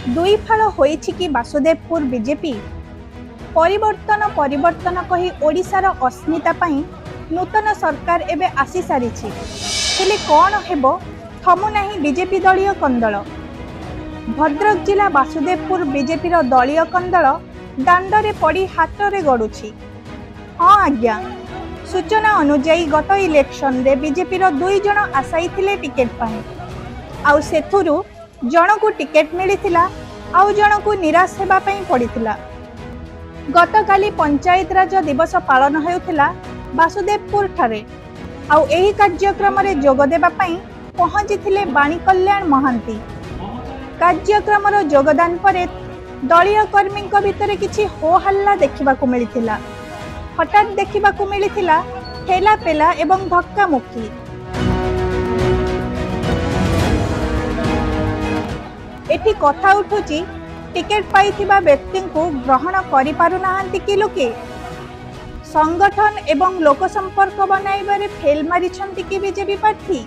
दुई फाल होइछि कि वासुदेवपुर बीजेपी परिवर्तन परिवर्तन कही ओडिशार अस्मिता पई नूतन सरकार एबे आसी सारिछि। हेले कौन हेबो थमु नाही बीजेपी दलीय कंदल। भद्रक जिला वासुदेवपुर बीजेपी दलीय कंदल दांडरे पड़ी हाटरे गड़ुछि। हाँ आज्ञा, सूचना अनुजाई गत इलेक्शन रे बीजेपी दुई जन आशाई थिले टिकेट पाई। आउ सेथुरु जनकु टिकेट मिलिथिला, आउ जनकु निराश हेबा पई पड़िथिला। गतकाली पंचायत राज दिवस पालन हेउथिला वासुदेवपुर ठारे। आउ एही कार्यक्रम रे जोग देबा पई पहुंचिथिले बाणी कल्याण महांती। कार्यक्रम रो योगदान परे दलीय कर्मी भितर किछि हो हल्ला देखिबाकू मिलिथिला। हठात देखिबाकू मिलिथिला ठेला पेला एवं धक्का मुक्की। एठी कथा उठुची टिकेट पाइथिबा व्यक्ति को ग्रहण करि पारु नाहंती कि लोके। संगठन एवं लोक संपर्क बनाइबारे फेल मारिछंती कि बीजेपी प्रार्थी।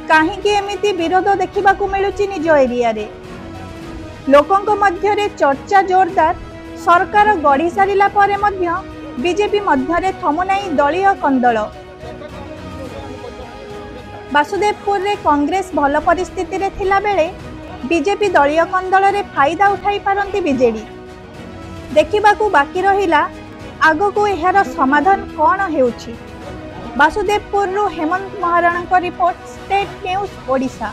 काहेकि एमिति विरोध देखिबाकू मिलुची निज एरिया रे। लोकंक मध्य रे चर्चा जोरदार। सरकार गढ़ी सारिला परे मध्य बीजेपी मध्य रे थमु नाही दलीय कंदल। वासुदेवपुर रे कांग्रेस भल परिस्थिति रे थिला बेले बीजेपी दलीय कंदल रे फायदा उठाई पारंती बीजेडी। देखिबाकू बाकी रहिला आगकू एहार समाधान कौन हेउछि। Basudevpur Hemant Maharana report, State News Odisha.